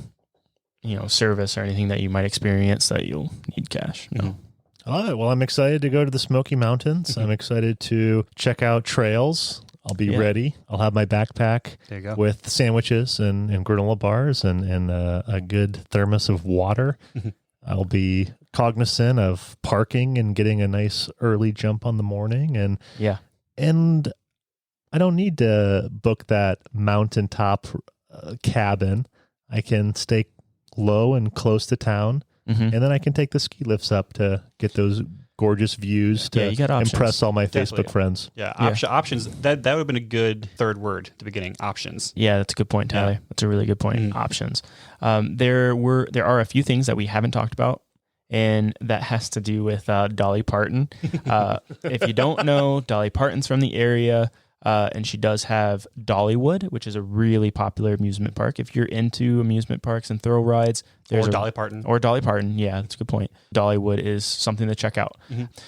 service or anything that you might experience that you'll need cash. No. Mm-hmm. All right. Well, I'm excited to go to the Smoky Mountains. I'm excited to check out trails. I'll be ready. I'll have my backpack there you go. with sandwiches and granola bars and a good thermos of water. I'll be cognizant of parking and getting a nice early jump on the morning. And I don't need to book that mountaintop cabin. I can stay low and close to town, and then I can take the ski lifts up to get those gorgeous views to impress all my Facebook friends. Yeah, options. That would have been a good third word at the beginning. Options. Yeah, that's a good point, Tyler. That's a really good point. Options. There are a few things that we haven't talked about, and that has to do with Dolly Parton. If you don't know, Dolly Parton's from the area. And she does have Dollywood, which is a really popular amusement park. If you're into amusement parks and thrill rides, Dolly Parton. Or Dolly Parton. Yeah, that's a good point. Dollywood is something to check out.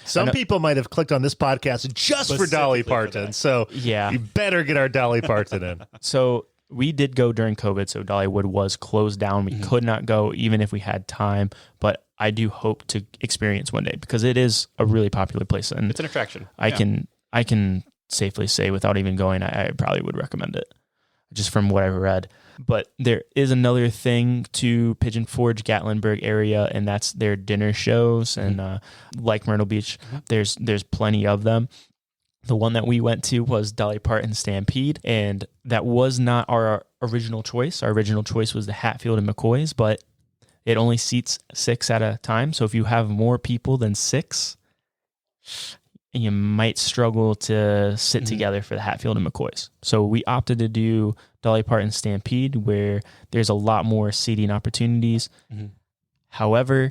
Some people might have clicked on this podcast just for Dolly Parton. So you better get our Dolly Parton in. So we did go during COVID. So Dollywood was closed down. We could not go even if we had time. But I do hope to experience one day because it is a really popular place. And it's an attraction. I can safely say without even going, I probably would recommend it just from what I've read. But there is another thing to Pigeon Forge, Gatlinburg area, and that's their dinner shows. And like Myrtle Beach, there's plenty of them. The one that we went to was Dolly Parton Stampede, and that was not our original choice. Our original choice was the Hatfield and McCoy's, but it only seats 6 at a time. So if you have more people than 6, you might struggle to sit together for the Hatfield and McCoy's. So we opted to do Dolly Parton Stampede, where there's a lot more seating opportunities. However,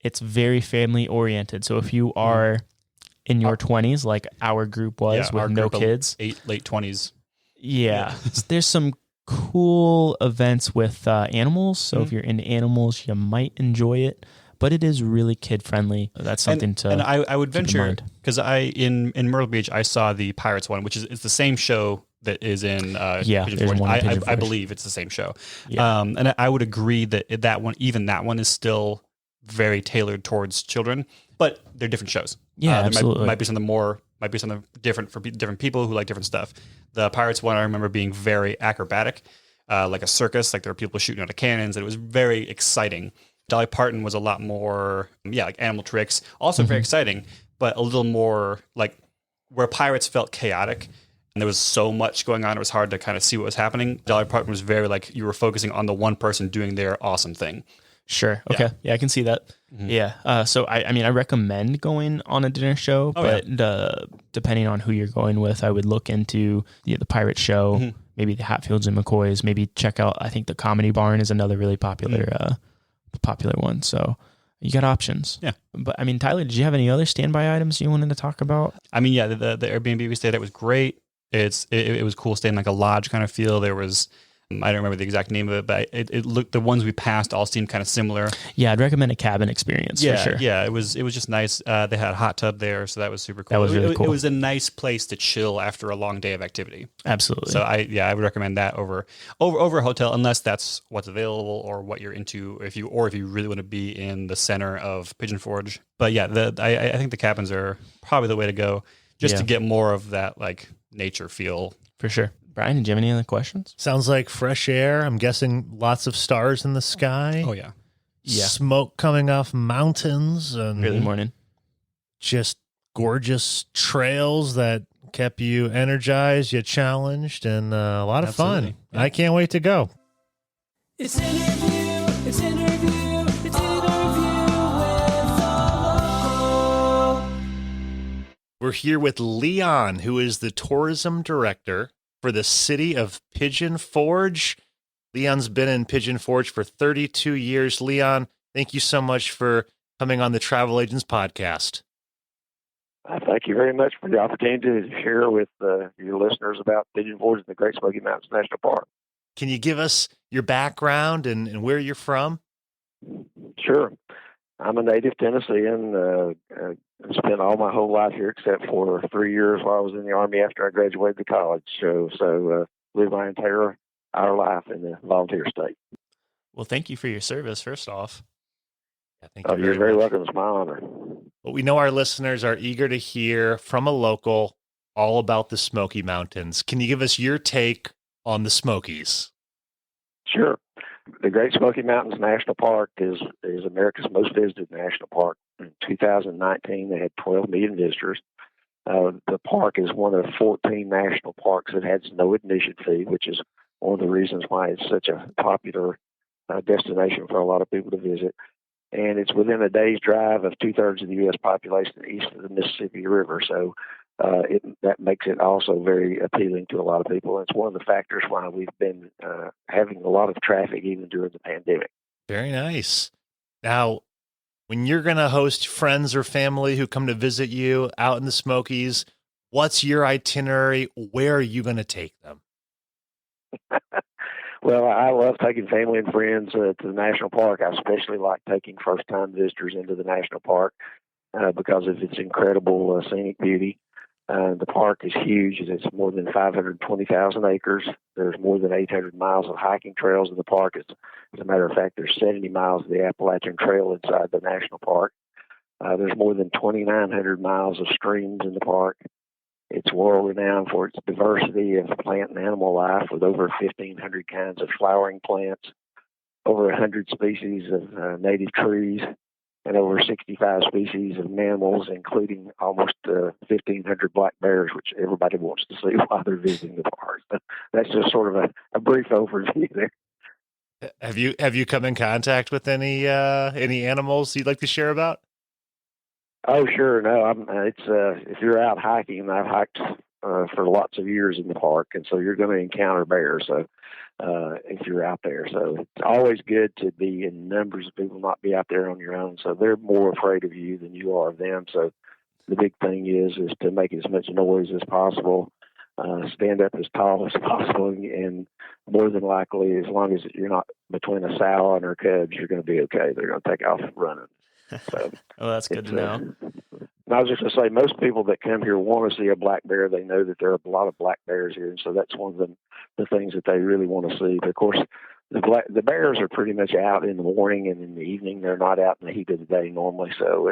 it's very family oriented. So if you are in your 20s, like our group was, with no kids, late 20s. Yeah, there's some cool events with animals. So if you're into animals, you might enjoy it. But it is really kid friendly. That's something and I would venture, because in Myrtle Beach I saw the Pirates one, which is it's the same show that is in Pigeon Forge. I believe it's the same show. And I would agree that that one is still very tailored towards children, but they're different shows. Yeah, absolutely. Might be something different for different people who like different stuff. The Pirates one I remember being very acrobatic, like a circus, like there were people shooting out of cannons, and it was very exciting. Dolly Parton was a lot more, like animal tricks, also very exciting, but a little more like where Pirates felt chaotic and there was so much going on, it was hard to kind of see what was happening. Dolly Parton was very like you were focusing on the one person doing their awesome thing. Sure. Okay. Yeah, I can see that. Yeah. So I recommend going on a dinner show, but depending on who you're going with, I would look into the Pirate Show, maybe the Hatfields and McCoys, maybe check out, I think the Comedy Barn is another really popular one. So you got options. Yeah. But Tyler, did you have any other standby items you wanted to talk about? The Airbnb we stayed at was great. It was cool staying like a lodge kind of feel. There was I don't remember the exact name of it, but it looked, the ones we passed all seemed kind of similar. Yeah, I'd recommend a cabin experience Yeah, for sure. yeah, it was just nice. They had a hot tub there, so that was super cool. That was really cool. It was a nice place to chill after a long day of activity. Absolutely. So I would recommend that over a hotel, unless that's what's available or what you're into. If you really want to be in the center of Pigeon Forge, but yeah, I think the cabins are probably the way to go, just to get more of that like nature feel. For sure. Brian, did you have any other questions? Sounds like fresh air. I'm guessing lots of stars in the sky. Oh yeah. Yeah. Smoke coming off mountains and Early morning. just gorgeous trails that kept you energized, you challenged, and a lot of Absolutely. fun. I can't wait to go. It's interview with the local. We're here with Leon, who is the tourism director for the city of Pigeon Forge. Leon's been in Pigeon Forge for 32 years. Leon, thank you so much for coming on the Travel Agents podcast. Thank you very much for the opportunity to share with your listeners about Pigeon Forge and the Great Smoky Mountains National Park. Can you give us your background and where you're from? Sure. I'm a native Tennessean. Spent all my whole life here except for 3 years while I was in the Army after I graduated to college. So lived my entire our life in the volunteer state. Well, thank you for your service, first off. Yeah, thank you You're very much. welcome. It's my honor. But we know our listeners are eager to hear from a local all about the Smoky Mountains. Can you give us your take on the Smokies? Sure. The Great Smoky Mountains National Park is America's most visited national park. In 2019, they had 12 million visitors. The park is one of 14 national parks that has no admission fee, which is one of the reasons why it's such a popular destination for a lot of people to visit. And it's within a day's drive of 2/3 of the U.S. population east of the Mississippi River. So that makes it also very appealing to a lot of people. And it's one of the factors why we've been having a lot of traffic even during the pandemic. Very nice. Now, when you're going to host friends or family who come to visit you out in the Smokies, what's your itinerary? Where are you going to take them? Well, I love taking family and friends to the national park. I especially like taking first-time visitors into the national park because of its incredible scenic beauty. The park is huge. It's more than 520,000 acres. There's more than 800 miles of hiking trails in the park. As a matter of fact, there's 70 miles of the Appalachian Trail inside the national park. There's more than 2,900 miles of streams in the park. It's world-renowned for its diversity of plant and animal life, with over 1,500 kinds of flowering plants, over 100 species of native trees, and over 65 species of mammals, including almost 1,500 black bears, which everybody wants to see while they're visiting the park. So that's just sort of a brief overview there. Have you come in contact with any animals you'd like to share about? Oh, sure. No, if you're out hiking, and I've hiked for lots of years in the park, and so you're going to encounter bears. So if you're out there, so it's always good to be in numbers of people, not be out there on your own. So they're more afraid of you than you are of them. So the big thing is to make as much noise as possible, stand up as tall as possible, and more than likely, as long as you're not between a sow and her cubs, you're going to be okay. They're going to take off running. So Oh, that's good to know. I was just going to say, most people that come here want to see a black bear. They know that there are a lot of black bears here, and so that's one of the things that they really want to see. But of course, the bears are pretty much out in the morning and in the evening. They're not out in the heat of the day normally. So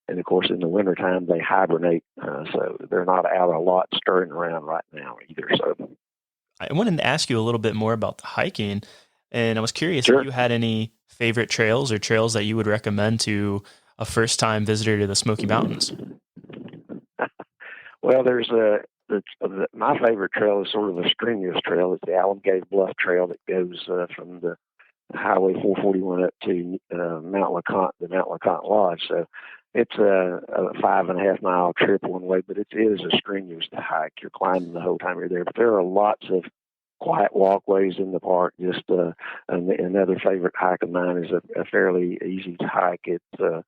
and of course, in the wintertime, they hibernate. So they're not out a lot stirring around right now either. So I wanted to ask you a little bit more about the hiking, and I was curious Sure. if you had any favorite trails or trails that you would recommend to a first-time visitor to the Smoky Mountains. Well, there's my favorite trail is sort of a strenuous trail. It's the Alum Cave Bluff Trail that goes from the Highway 441 up to Mount Leconte, the Mount Leconte Lodge. So it's a 5.5 mile trip one way, but it is a strenuous to hike. You're climbing the whole time you're there. But there are lots of quiet walkways in the park. Just another favorite hike of mine is a fairly easy to hike. It's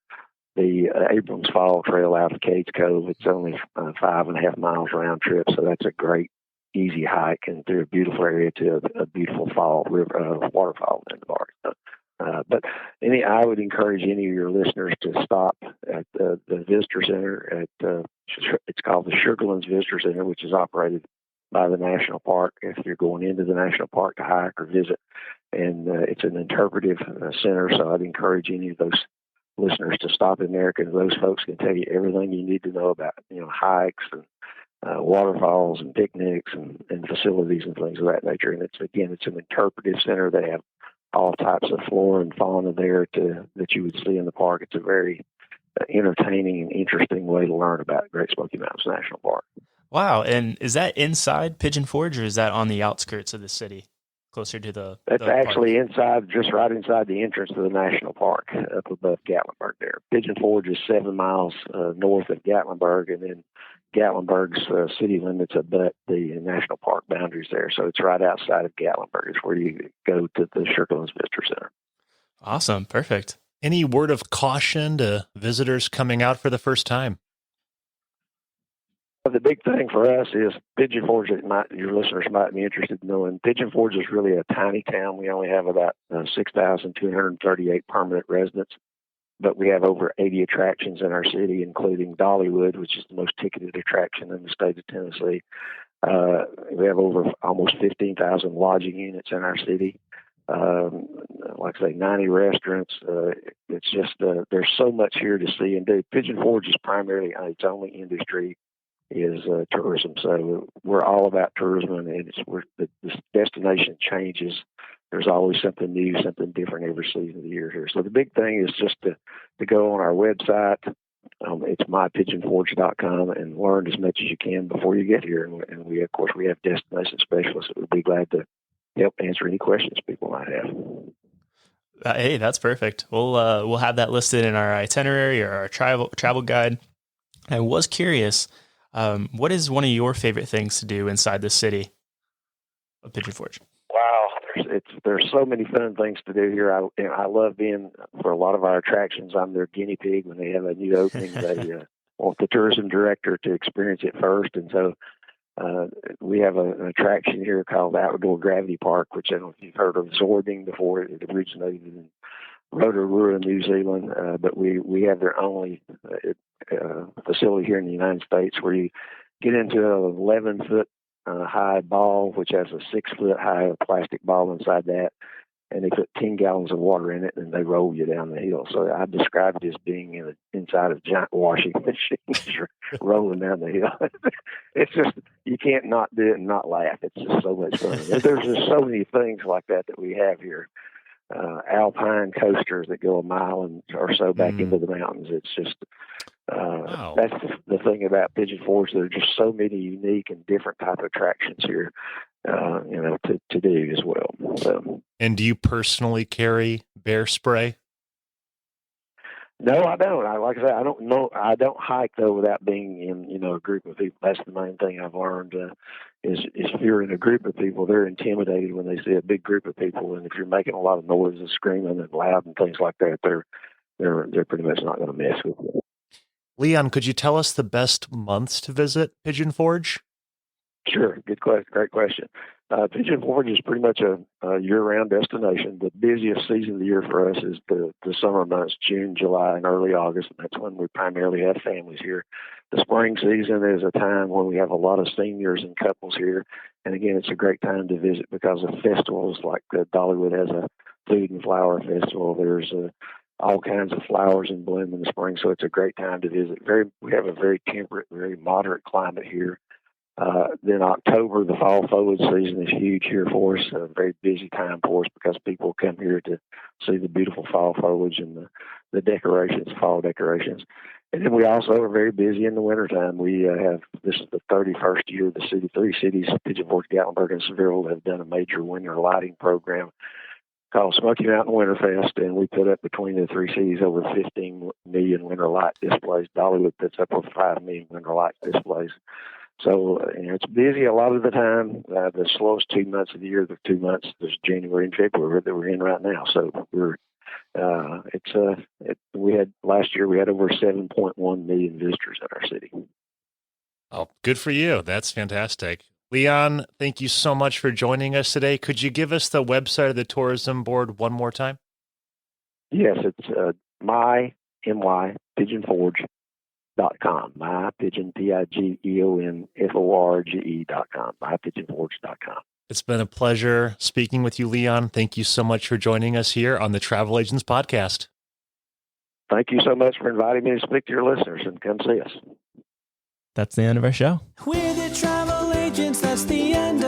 the Abrams Fall Trail out of Cades Cove. It's only 5.5 miles round trip, so that's a great easy hike and through a beautiful area to a beautiful fall river waterfall in the park. But I would encourage any of your listeners to stop at the visitor center it's called the Sugarlands Visitor Center, which is operated by the national park. If you're going into the national park to hike or visit, and it's an interpretive center, so I'd encourage any of those listeners to stop in there, because those folks can tell you everything you need to know about, hikes and waterfalls and picnics and facilities and things of that nature. And it's an interpretive center. They have all types of flora and fauna there that you would see in the park. It's a very entertaining and interesting way to learn about Great Smoky Mountains National Park. Wow. And is that inside Pigeon Forge, or is that on the outskirts of the city, closer to the That's the actually park? inside, just right inside the entrance to the national park, up above Gatlinburg there. Pigeon Forge is 7 miles north of Gatlinburg, and then Gatlinburg's city limits abut the national park boundaries there. So it's right outside of Gatlinburg. It's where you go to the Sugarlands Visitor Center. Awesome. Perfect. Any word of caution to visitors coming out for the first time? The big thing for us is Pigeon Forge, your listeners might be interested in knowing, Pigeon Forge is really a tiny town. We only have about 6,238 permanent residents, but we have over 80 attractions in our city, including Dollywood, which is the most ticketed attraction in the state of Tennessee. We have over almost 15,000 lodging units in our city. Like I say, 90 restaurants. It's just, there's so much here to see and do. Pigeon Forge is primarily, its only industry is tourism. So we're all about tourism, and this destination changes. There's always something new, something different every season of the year here. So the big thing is just to go on our website. It's mypigeonforge.com, and learn as much as you can before you get here. And we, of course, we have destination specialists that would be glad to help answer any questions people might have. Hey, that's perfect. We'll have that listed in our itinerary or our travel guide. I was curious, what is one of your favorite things to do inside the city of Pigeon Forge? Wow, there's so many fun things to do here. I love being, for a lot of our attractions, I'm their guinea pig. When they have a new opening, they want the tourism director to experience it first. And so we have an attraction here called Outdoor Gravity Park, which I don't know if you've heard of Zorbing before. It originated in Rotorua, New Zealand, but we have their only facility here in the United States where you get into an 11-foot high ball, which has a 6-foot high plastic ball inside that, and they put 10 gallons of water in it, and they roll you down the hill. So I describe it as being inside a giant washing machine, rolling down the hill. It's just, you can't not do it and not laugh. It's just so much fun. There's just so many things like that we have here. Alpine coasters that go a mile or so back into the mountains. It's just, Wow. That's the thing about Pigeon Forge. There are just so many unique and different type of attractions here, to do as well. So, And do you personally carry bear spray? no, I don't. Like I said, I don't know. I don't hike though without being in, a group of people. That's the main thing I've learned. Is if you're in a group of people, they're intimidated when they see a big group of people, and if you're making a lot of noise and screaming and loud and things like that, they're pretty much not going to mess with you. Leon, could you tell us the best months to visit Pigeon Forge? Sure. Good question. Great question. Pigeon Forge is pretty much a year-round destination. The busiest season of the year for us is the summer months, June, July, and early August. And that's when we primarily have families here. The spring season is a time when we have a lot of seniors and couples here. And again, it's a great time to visit because of festivals like Dollywood has a food and flower festival. There's all kinds of flowers in bloom in the spring. So it's a great time to visit. We have a very temperate, very moderate climate here. Then October, the fall foliage season is huge here for us, a very busy time for us because people come here to see the beautiful fall foliage and the decorations, fall decorations. And then we also are very busy in the wintertime. This is the 31st year the three cities, Pigeon Forge, Gatlinburg, and Seville, have done a major winter lighting program called Smoky Mountain Winterfest, and we put up between the three cities over 15 million winter light displays. Dollywood puts up over 5 million winter light displays. So it's busy a lot of the time. The slowest 2 months of the year, there's January and February that we're in right now. So last year we had over 7.1 million visitors in our city. Oh, good for you. That's fantastic. Leon, thank you so much for joining us today. Could you give us the website of the tourism board one more time? Yes, it's mypigeonforge.com. Mypigeon, PIGEONFORGE.com. Mypigeonforge.com. It's been a pleasure speaking with you, Leon. Thank you so much for joining us here on the Travel Agents Podcast. Thank you so much for inviting me to speak to your listeners, and come see us. That's the end of our show. We're the travel agents, that's the end